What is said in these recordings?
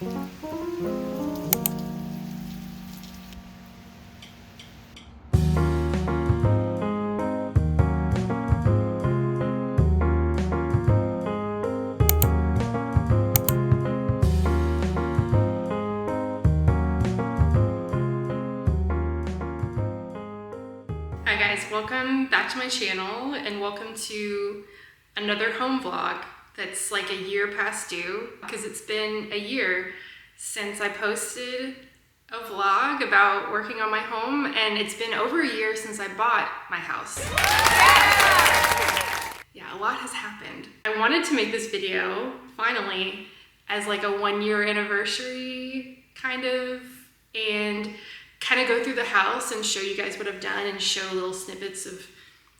Hi guys, welcome back to my channel and welcome to another home vlog that's like a year past due because it's been a year since I posted a vlog about working on my home, and it's been over a year since I bought my house. Yeah, a lot has happened. I wanted to make this video finally as like a 1-year anniversary kind of, and kind of go through the house and show you guys what I've done and show little snippets of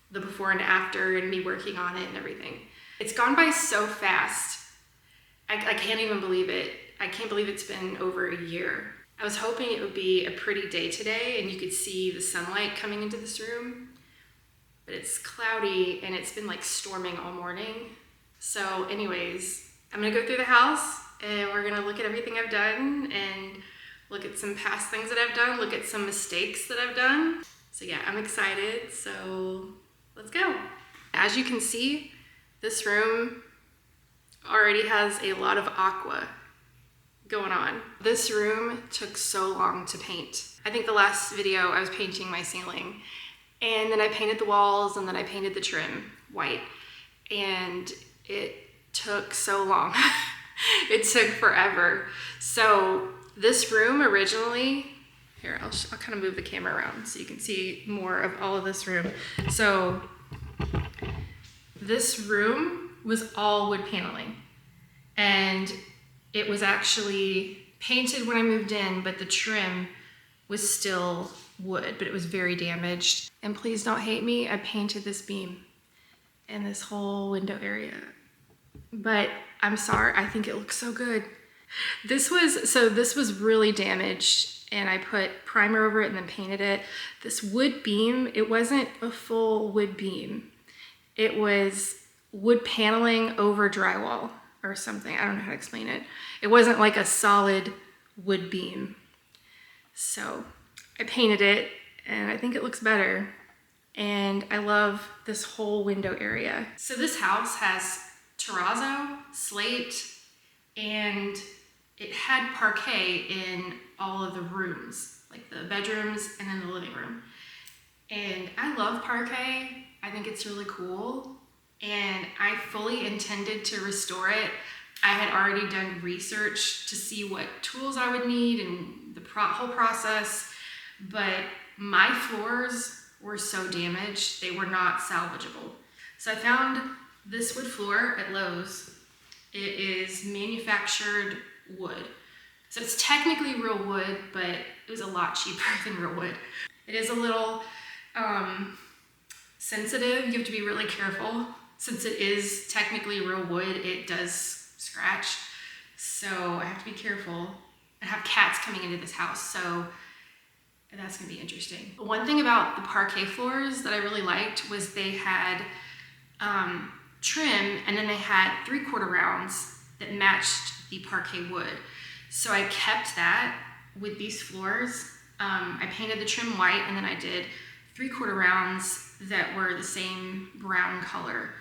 the before and after and me working on it and everything. It's gone by so fast. I can't even believe it. I can't believe it's been over a year. I was hoping it would be a pretty day today and you could see the sunlight coming into this room, but it's cloudy and it's been like storming all morning. So anyways, I'm gonna go through the house and we're gonna look at everything I've done and look at some past things that I've done, look at some mistakes that I've done. So yeah, I'm excited, so let's go. As you can see, this room already has a lot of aqua going on. This room took so long to paint. I think the last video I was painting my ceiling, and then I painted the walls, and then I painted the trim white, and it took so long. It took forever. So this room originally, here, I'll kind of move the camera around so you can see more of all of this room. So this room was all wood paneling, and it was actually painted when I moved in, but the trim was still wood, but it was very damaged. And please don't hate me, I painted this beam and this whole window area, but I'm sorry, I think it looks so good. This was really damaged, and I put primer over it and then painted it. This wood beam, it wasn't a full wood beam. It was wood paneling over drywall or something. I don't know how to explain it. It wasn't like a solid wood beam. So I painted it and I think it looks better. And I love this whole window area. So this house has terrazzo, slate, and it had parquet in all of the rooms, like the bedrooms and then the living room. And I love parquet. I think it's really cool. And I fully intended to restore it. I had already done research to see what tools I would need and the whole process, but my floors were so damaged, they were not salvageable. So I found this wood floor at Lowe's. It is manufactured wood. So it's technically real wood, but it was a lot cheaper than real wood. It is a little sensitive. You have to be really careful. Since it is technically real wood, it does scratch. So I have to be careful. I have cats coming into this house, so that's gonna be interesting. One thing about the parquet floors that I really liked was they had trim, and then they had 3/4 rounds that matched the parquet wood. So I kept that with these floors. I painted the trim white, and then I did 3/4 rounds that were the same brown color.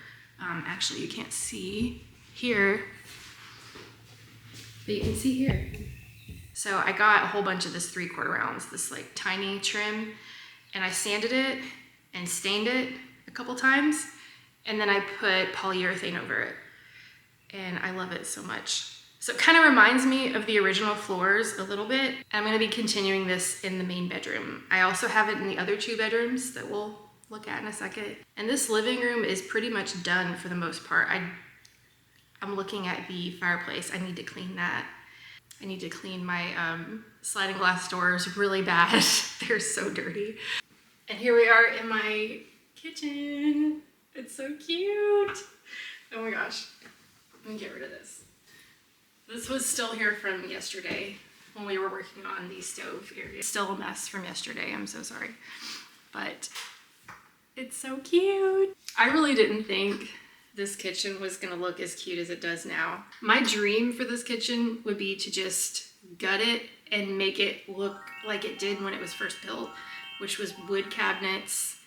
Actually, you can't see here, but you can see here. So I got a whole bunch of this 3/4 rounds, this like tiny trim, and I sanded it and stained it a couple times, and then I put polyurethane over it, and I love it so much. So it kind of reminds me of the original floors a little bit. I'm gonna be continuing this in the main bedroom. I also have it in the other 2 bedrooms that we'll look at in a second. And this living room is pretty much done for the most part. I'm looking at the fireplace. I need to clean that. I need to clean my sliding glass doors really bad. They're so dirty. And here we are in my kitchen. It's so cute. Oh my gosh. Let me get rid of this. This was still here from yesterday when we were working on the stove area. Still a mess from yesterday, I'm so sorry. But it's so cute. I really didn't think this kitchen was gonna look as cute as it does now. My dream for this kitchen would be to just gut it and make it look like it did when it was first built, which was wood cabinets.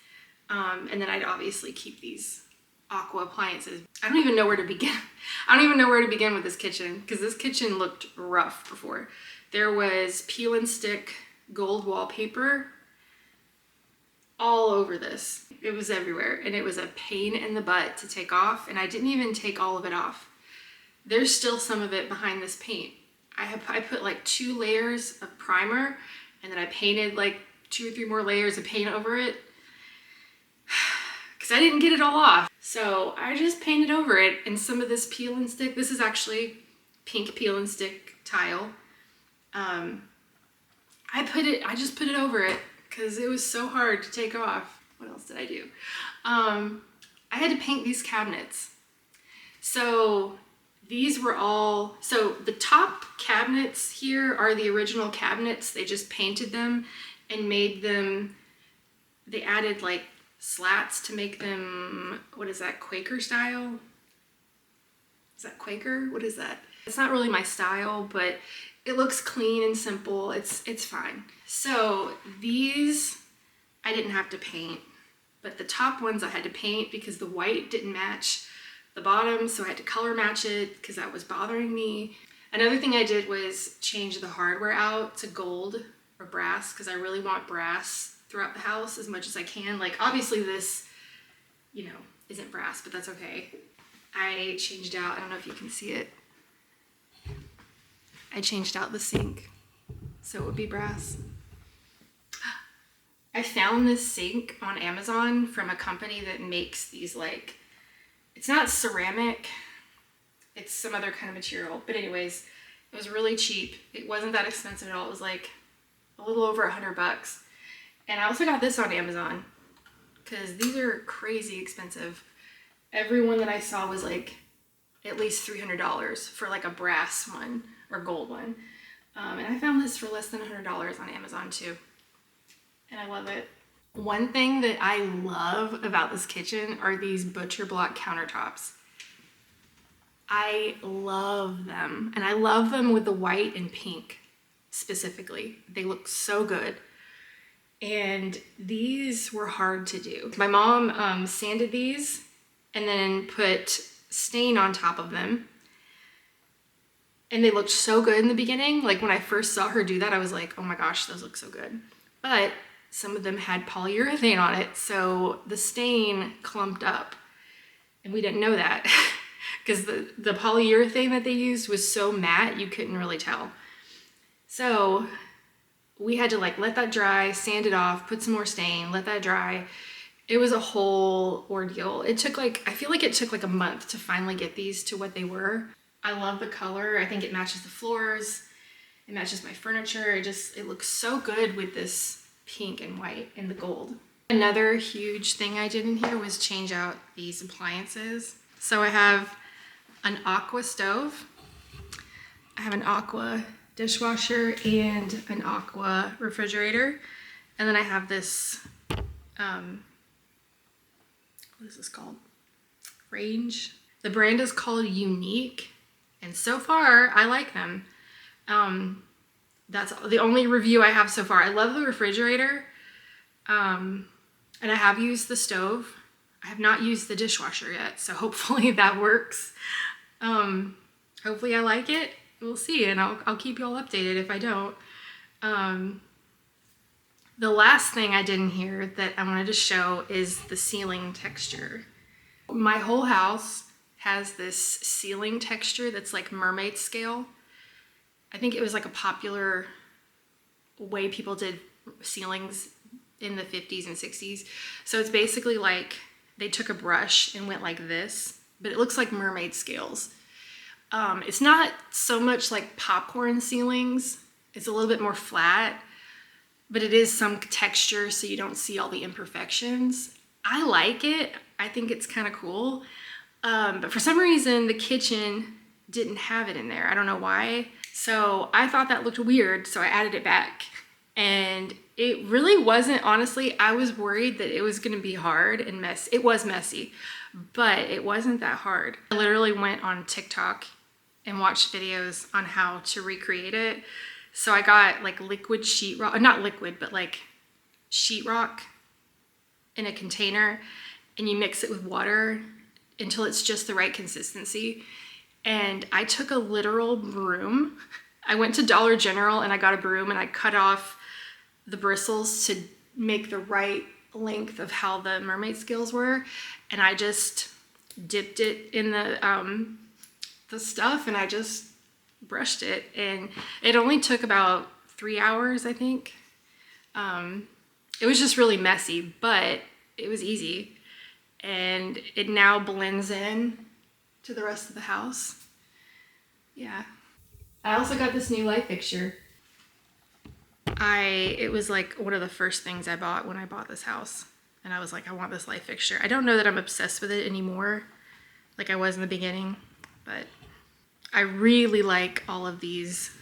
And then I'd obviously keep these aqua appliances. I don't even know where to begin. I don't even know where to begin with this kitchen because this kitchen looked rough before. There was peel and stick gold wallpaper all over this. It was everywhere and it was a pain in the butt to take off, and I didn't even take all of it off. There's still some of it behind this paint. I put like 2 layers of primer and then I painted like 2 or 3 more layers of paint over it because I didn't get it all off. So I just painted over it, and some of this peel and stick, this is actually pink peel and stick tile. I just put it over it because it was so hard to take off. What else did I do? I had to paint these cabinets. So these were all, so the top cabinets here are the original cabinets. They just painted them and made them, they added like slats to make them, what is that, Quaker style? Is that Quaker? What is that? It's not really my style, but it looks clean and simple. It's fine. So these I didn't have to paint, but the top ones I had to paint because the white didn't match the bottom, so I had to color match it because that was bothering me. Another thing I did was change the hardware out to gold or brass because I really want brass throughout the house as much as I can. Like obviously this, you know, isn't brass, but that's okay. I changed out, I don't know if you can see it. I changed out the sink so it would be brass. I found this sink on Amazon from a company that makes these, like, it's not ceramic, it's some other kind of material. But anyways, it was really cheap. It wasn't that expensive at all. It was like a little over $100. And I also got this on Amazon because these are crazy expensive. Every one that I saw was like at least $300 for like a brass one or gold one. And I found this for less than $100 on Amazon too. And I love it. One thing that I love about this kitchen are these butcher block countertops. I love them, and I love them with the white and pink specifically. They look so good. And these were hard to do. My mom sanded these and then put stain on top of them. And they looked so good in the beginning. Like when I first saw her do that, I was like, oh my gosh, those look so good. But some of them had polyurethane on it, so the stain clumped up. And we didn't know that because the polyurethane that they used was so matte, you couldn't really tell. So we had to like let that dry, sand it off, put some more stain, let that dry. It was a whole ordeal. It took like, I feel like it took like a month to finally get these to what they were. I love the color. I think it matches the floors. It matches my furniture. It looks so good with this pink and white and the gold. Another huge thing I did in here was change out these appliances. So I have an aqua stove. I have an aqua dishwasher and an aqua refrigerator. And then I have this, what is this called? Range. The brand is called Unique. And so far, I like them. That's the only review I have so far. I love the refrigerator. And I have used the stove. I have not used the dishwasher yet, so hopefully that works. Hopefully I like it. We'll see, and I'll keep you all updated if I don't. The last thing I did in here that I wanted to show is the ceiling texture. My whole house has this ceiling texture that's like mermaid scale. I think it was like a popular way people did ceilings in the 50s and 60s. So it's basically like they took a brush and went like this, but it looks like mermaid scales. It's not so much like popcorn ceilings. It's a little bit more flat, but it is some texture so you don't see all the imperfections. I like it. I think it's kind of cool. But for some reason, the kitchen didn't have it in there. I don't know why. So I thought that looked weird, so I added it back. And it really wasn't, honestly. I was worried that it was gonna be hard and messy. It was messy, but it wasn't that hard. I literally went on TikTok and watched videos on how to recreate it. So I got like liquid sheetrock, not liquid, but like sheetrock in a container, and you mix it with water until it's just the right consistency. And I took a literal broom. I went to Dollar General and I got a broom and I cut off the bristles to make the right length of how the mermaid scales were. And I just dipped it in the stuff and I just brushed it. And it only took about 3 hours, I think. It was just really messy, but it was easy. And it now blends in to the rest of the house. Yeah. I also got this new light fixture. It was like one of the first things I bought when I bought this house. And I was like, I want this light fixture. I don't know that I'm obsessed with it anymore, like I was in the beginning, but I really like all of these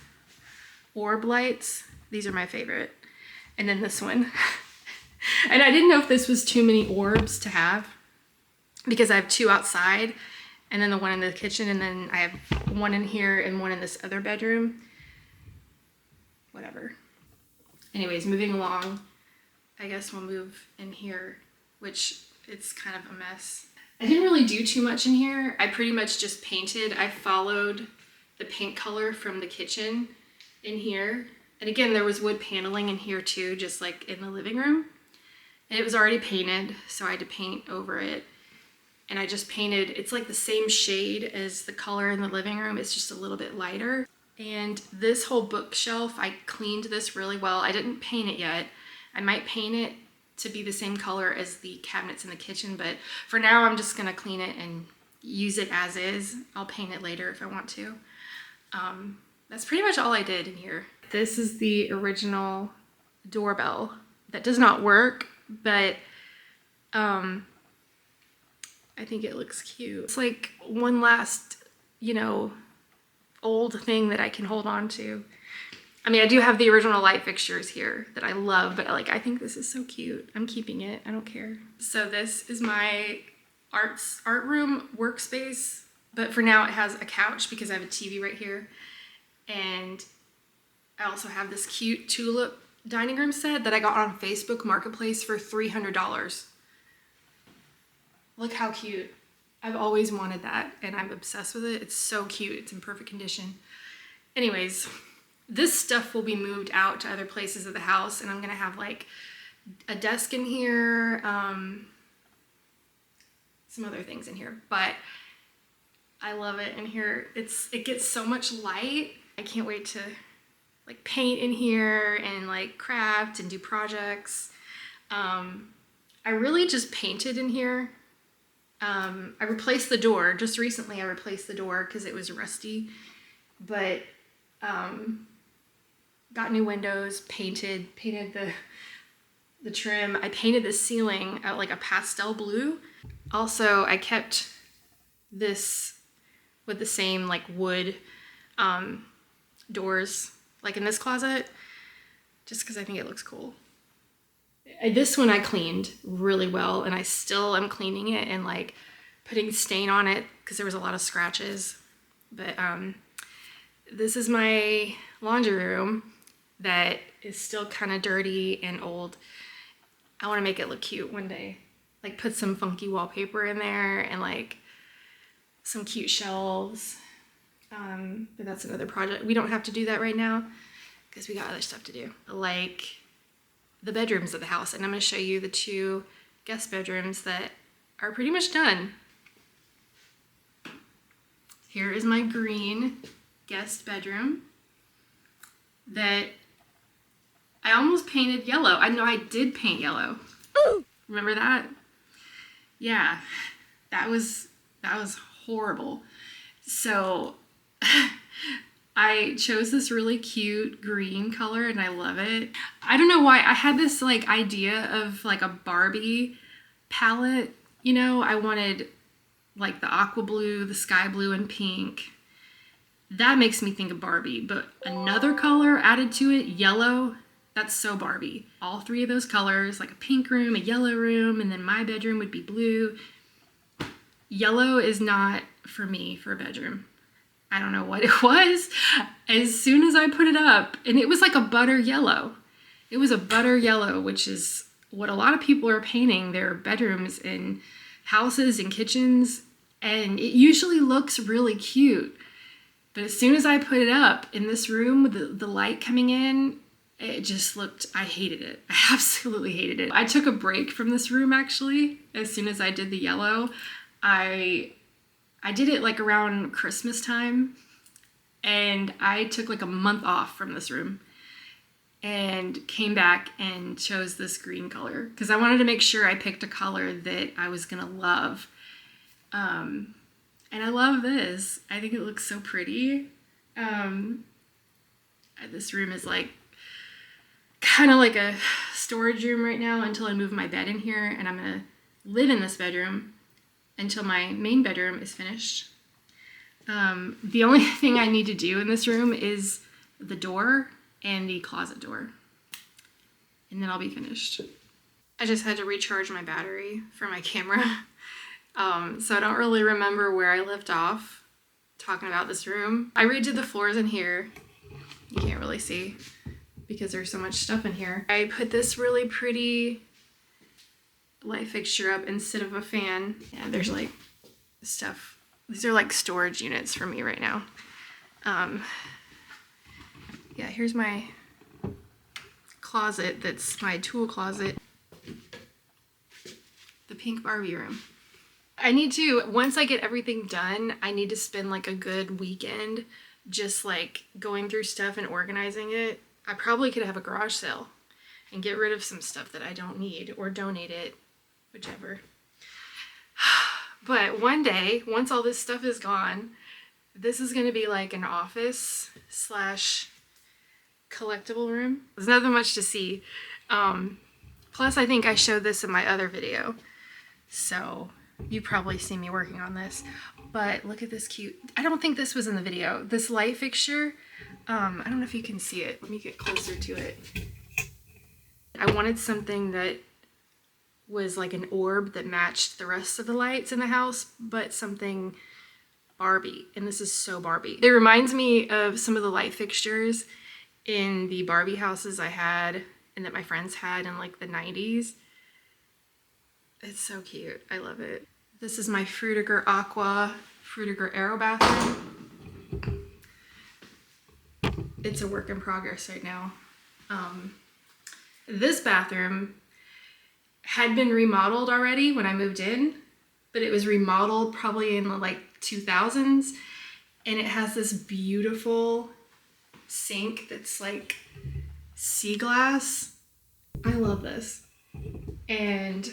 orb lights. These are my favorite. And then this one. And I didn't know if this was too many orbs to have, because I have 2 outside and then the one in the kitchen, and then I have 1 in here and 1 in this other bedroom. Whatever. Anyways, moving along, I guess we'll move in here, which it's kind of a mess. I didn't really do too much in here. I pretty much just painted. I followed the paint color from the kitchen in here. And again, there was wood paneling in here too, just like in the living room. And it was already painted, so I had to paint over it. And I just painted, it's like the same shade as the color in the living room. It's just a little bit lighter. And this whole bookshelf, I cleaned this really well. I didn't paint it yet. I might paint it to be the same color as the cabinets in the kitchen, but for now I'm just gonna clean it and use it as is. I'll paint it later if I want to. That's pretty much all I did in here. This is the original doorbell that does not work, but I think it looks cute. It's like one last, you know, old thing that I can hold on to. I mean, I do have the original light fixtures here that I love, but like, I think this is so cute. I'm keeping it, I don't care. So this is my art room workspace, but for now it has a couch because I have a TV right here. And I also have this cute tulip dining room set that I got on Facebook Marketplace for $300. Look how cute. I've always wanted that and I'm obsessed with it. It's so cute. It's in perfect condition. Anyways, this stuff will be moved out to other places of the house, and I'm gonna have like a desk in here, some other things in here, but I love it in here. It gets so much light. I can't wait to like paint in here and like craft and do projects. I really just painted in here. I replaced the door. Just recently I replaced the door because it was rusty, but got new windows, painted the trim. I painted the ceiling at like a pastel blue. Also, I kept this with the same like wood doors like in this closet, just because I think it looks cool. This one I cleaned really well, and I still am cleaning it and like putting stain on it because there was a lot of scratches. But this is my laundry room that is still kind of dirty and old. I want to make it look cute one day. Like put some funky wallpaper in there and like some cute shelves. But that's another project. We don't have to do that right now because we got other stuff to do. Like the bedrooms of the house, and I'm going to show you the 2 guest bedrooms that are pretty much done. Here is my green guest bedroom that I almost painted yellow. I know I did paint yellow. Ooh. Remember that? Yeah, that was horrible. So I chose this really cute green color and I love it. I don't know why. I had this like idea of like a Barbie palette. You know, I wanted like the aqua blue, the sky blue, and pink. That makes me think of Barbie, but another color added to it, yellow, that's so Barbie. All 3 of those colors, like a pink room, a yellow room, and then my bedroom would be blue. Yellow is not for me for a bedroom. I don't know what it was. As soon as I put it up, and it was like a butter yellow. It was a butter yellow, which is what a lot of people are painting their bedrooms in houses and kitchens. And it usually looks really cute. But as soon as I put it up in this room with the light coming in, it just looked, I hated it. I absolutely hated it. I took a break from this room actually. As soon as I did the yellow, I did it like around Christmas time, and I took like a month off from this room and came back and chose this green color because I wanted to make sure I picked a color that I was gonna love. And I love this. I think it looks so pretty. This room is like kind of like a storage room right now until I move my bed in here, and I'm gonna live in this bedroom until my main bedroom is finished. The only thing I need to do in this room is the door and the closet door, and then I'll be finished. I just had to recharge my battery for my camera. So I don't really remember where I left off talking about this room. I redid the floors in here. You can't really see because there's so much stuff in here. I put this really pretty light fixture up instead of a fan. Yeah, there's like stuff. These are like storage units for me right now. Yeah, here's my closet. That's my tool closet. The pink Barbie room. I need to, once I get everything done, I need to spend like a good weekend just like going through stuff and organizing it. I probably could have a garage sale and get rid of some stuff that I don't need or donate it, whichever. But one day, once all this stuff is gone, this is going to be like an office slash collectible room. There's nothing much to see. Plus, I think I showed this in my other video. So you probably see me working on this. But look at this cute, I don't think this was in the video. This light fixture, I don't know if you can see it. Let me get closer to it. I wanted something that was like an orb that matched the rest of the lights in the house, but something Barbie. And this is so Barbie. It reminds me of some of the light fixtures in the Barbie houses I had and that my friends had in like the 90s. It's so cute. I love it. This is my Frutiger Aqua, Frutiger Aero bathroom. It's a work in progress right now. This bathroom had been remodeled already when I moved in, but it was remodeled probably in the like 2000s, and it has this beautiful sink that's like sea glass. I love this, and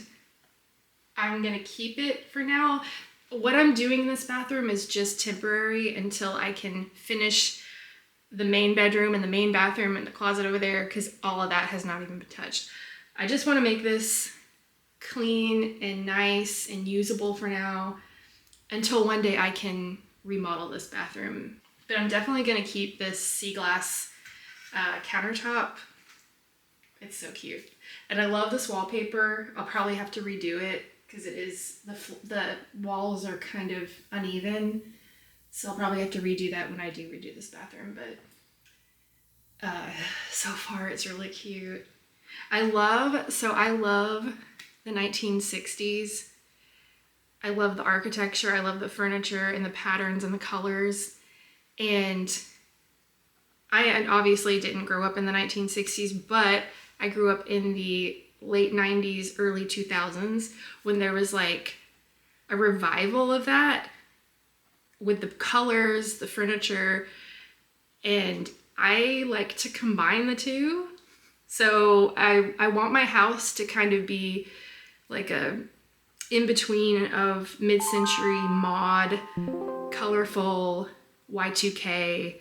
I'm gonna keep it for now. What I'm doing in this bathroom is just temporary until I can finish the main bedroom and the main bathroom and the closet over there, because all of that has not even been touched. I just want to make this clean and nice and usable for now until one day I can remodel this bathroom. But I'm definitely going to keep this sea glass countertop. It's so cute. And I love this wallpaper. I'll probably have to redo it because it is, the walls are kind of uneven. So I'll probably have to redo that when I do redo this bathroom. But so far it's really cute. I love the 1960s. I love the architecture. I love the furniture and the patterns and the colors. And I obviously didn't grow up in the 1960s, but I grew up in the late 90s, early 2000s when there was like a revival of that with the colors, the furniture, and I like to combine the two. So I want my house to kind of be like a in-between of mid-century mod, colorful, Y2K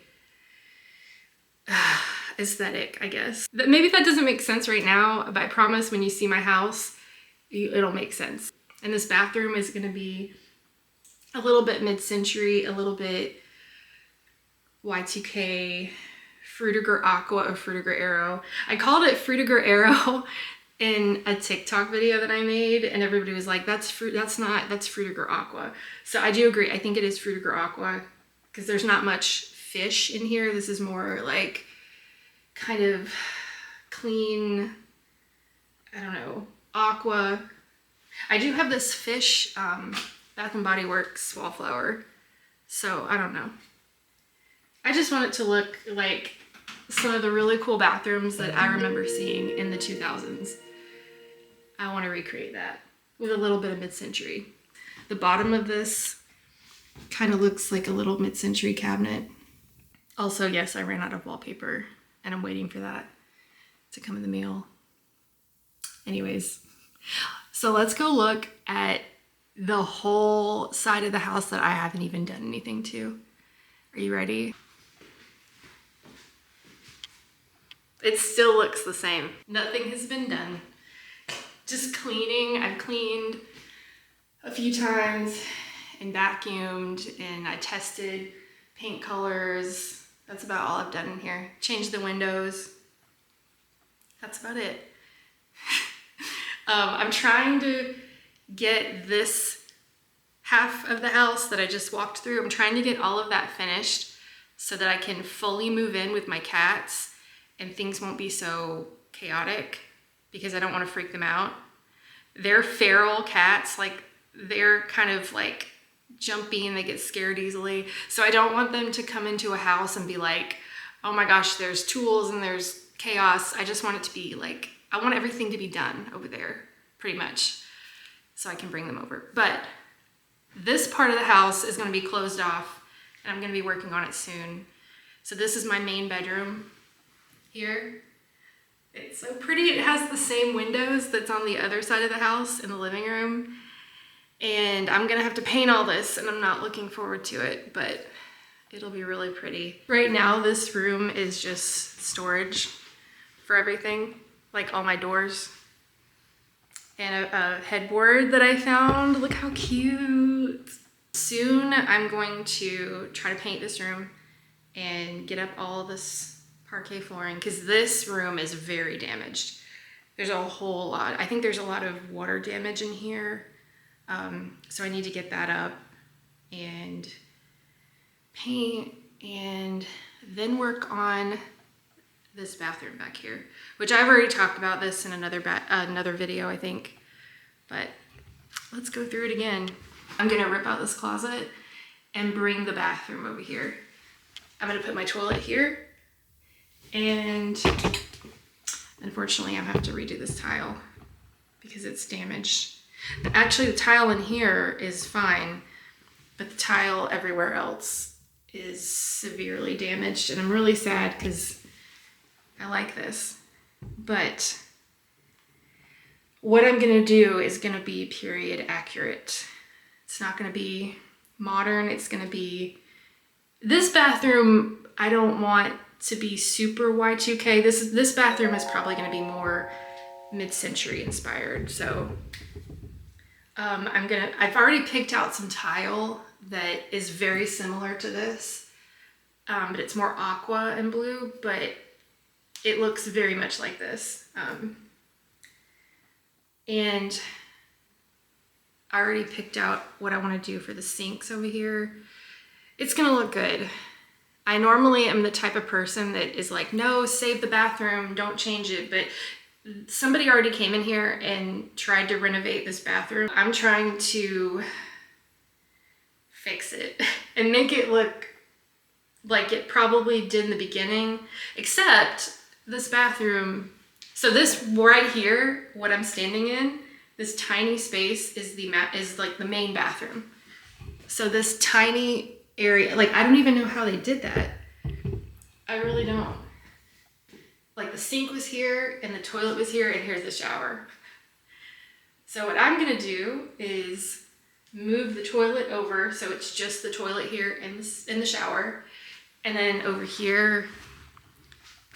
aesthetic, I guess. Maybe that doesn't make sense right now, but I promise when you see my house, it'll make sense. And this bathroom is gonna be a little bit mid-century, a little bit Y2K, Frutiger Aqua or Frutiger Aero. I called it Frutiger Aero in a TikTok video that I made, and everybody was like, that's Frutiger aqua. So I do agree. I think it is Frutiger aqua because there's not much fish in here. This is more like kind of clean, I don't know, aqua. I do have this fish Bath and Body Works wallflower, so I don't know. I just want it to look like some of the really cool bathrooms that I remember seeing in the 2000s. I want to recreate that with a little bit of mid-century. The bottom of this kind of looks like a little mid-century cabinet. Also, yes, I ran out of wallpaper and I'm waiting for that to come in the mail. Anyways, so let's go look at the whole side of the house that I haven't even done anything to. Are you ready? It still looks the same. Nothing has been done. Just cleaning. I've cleaned a few times and vacuumed, and I tested paint colors. That's about all I've done in here. Changed the windows. That's about it. I'm trying to get this half of the house that I just walked through. I'm trying to get all of that finished so that I can fully move in with my cats and things won't be so chaotic because I don't want to freak them out. They're feral cats, like they're kind of like jumpy and they get scared easily. So I don't want them to come into a house and be like, oh my gosh, there's tools and there's chaos. I just want it to be like, I want everything to be done over there pretty much so I can bring them over. But this part of the house is going to be closed off and I'm going to be working on it soon. So this is my main bedroom here. It's so pretty. It has the same windows that's on the other side of the house in the living room. And I'm gonna have to paint all this and I'm not looking forward to it, but it'll be really pretty. Right now, this room is just storage for everything, like all my doors. And a headboard that I found. Look how cute. Soon I'm going to try to paint this room and get up all this parquet flooring because this room is very damaged. There's a whole lot. I think there's a lot of water damage in here. So I need to get that up and paint and then work on this bathroom back here, which I've already talked about this in another video, I think, but let's go through it again. I'm gonna rip out this closet and bring the bathroom over here. I'm gonna put my toilet here. And unfortunately, I have to redo this tile because it's damaged. Actually, the tile in here is fine, but the tile everywhere else is severely damaged. And I'm really sad because I like this. But what I'm gonna do is gonna be period accurate. It's not gonna be modern. It's gonna be, this bathroom, I don't want to be super Y2K. This bathroom is probably going to be more mid-century inspired. So I've already picked out some tile that is very similar to this, but it's more aqua and blue, but it looks very much like this. And I already picked out what I want to do for the sinks over here. It's going to look good. I normally am the type of person that is like, no, save the bathroom, don't change it. But somebody already came in here and tried to renovate this bathroom. I'm trying to fix it and make it look like it probably did in the beginning, except this bathroom. So this right here, what I'm standing in, this tiny space is like the main bathroom. So this tiny area, like I don't even know how they did that. I really don't. Like the sink was here and the toilet was here and here's the shower. So what I'm gonna do is move the toilet over so it's just the toilet here in the shower. And then over here,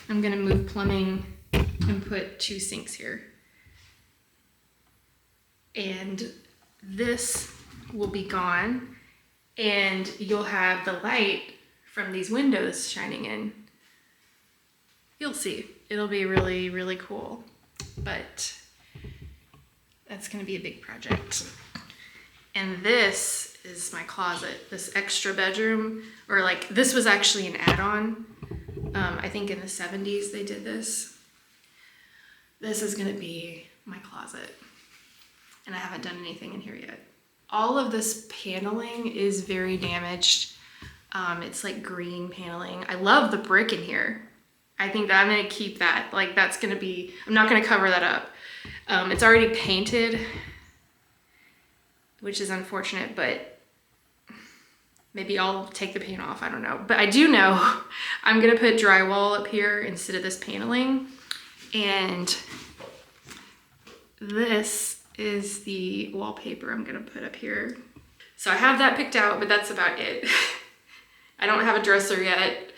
I'm gonna move plumbing and put 2 sinks here. And this will be gone and you'll have the light from these windows shining in. You'll see, it'll be really, really cool. But That's gonna be a big project. And this is my closet, this extra bedroom, or like, this was actually an add-on. I think in the 70s they did this. This is gonna be my closet. And I haven't done anything in here yet. All of this paneling is very damaged. It's like green paneling. I love the brick in here. I think that I'm gonna keep that. Like that's gonna be, I'm not gonna cover that up. It's already painted, which is unfortunate, but maybe I'll take the paint off, I don't know. But I do know I'm gonna put drywall up here instead of this paneling. And this is the wallpaper I'm gonna put up here. So I have that picked out, but that's about it. I don't have a dresser yet.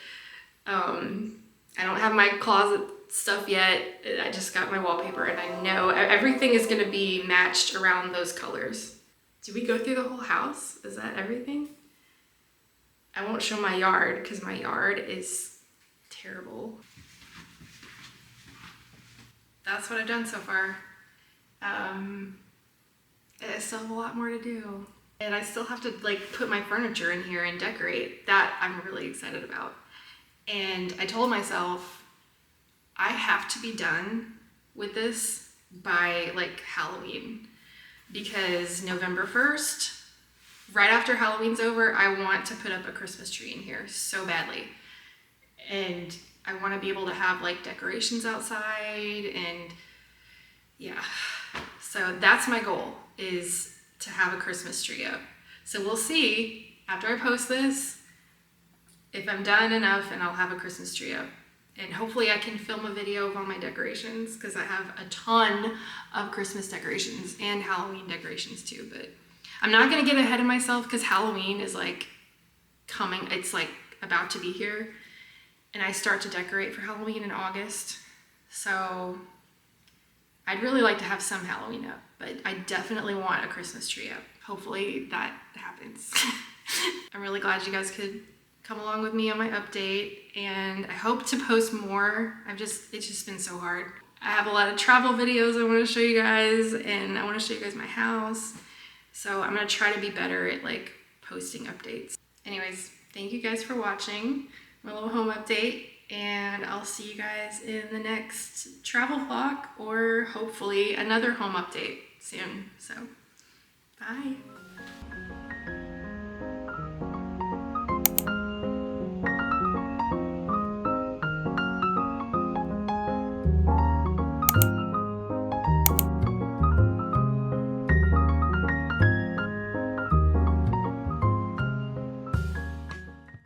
I don't have my closet stuff yet. I just got my wallpaper and I know everything is gonna be matched around those colors. Did we go through the whole house? Is that everything? I won't show my yard because my yard is terrible. That's what I've done so far. I still have a lot more to do. And I still have to like put my furniture in here and decorate. That I'm really excited about. And I told myself I have to be done with this by like Halloween, because November 1st, right after Halloween's over, I want to put up a Christmas tree in here so badly. And I want to be able to have like decorations outside, and yeah. So that's my goal, is to have a Christmas tree up. So we'll see after I post this if I'm done enough and I'll have a Christmas tree up. And hopefully I can film a video of all my decorations, because I have a ton of Christmas decorations and Halloween decorations too. But I'm not gonna get ahead of myself because Halloween is like coming, it's like about to be here. And I start to decorate for Halloween in August. So I'd really like to have some Halloween up, but I definitely want a Christmas tree up. Hopefully that happens. I'm really glad you guys could come along with me on my update, and I hope to post more. It's just been so hard. I have a lot of travel videos I want to show you guys, and I want to show you guys my house. So I'm gonna try to be better at like posting updates. Anyways, thank you guys for watching my little home update, and I'll see you guys in the next travel vlog, or hopefully another home update soon. So bye.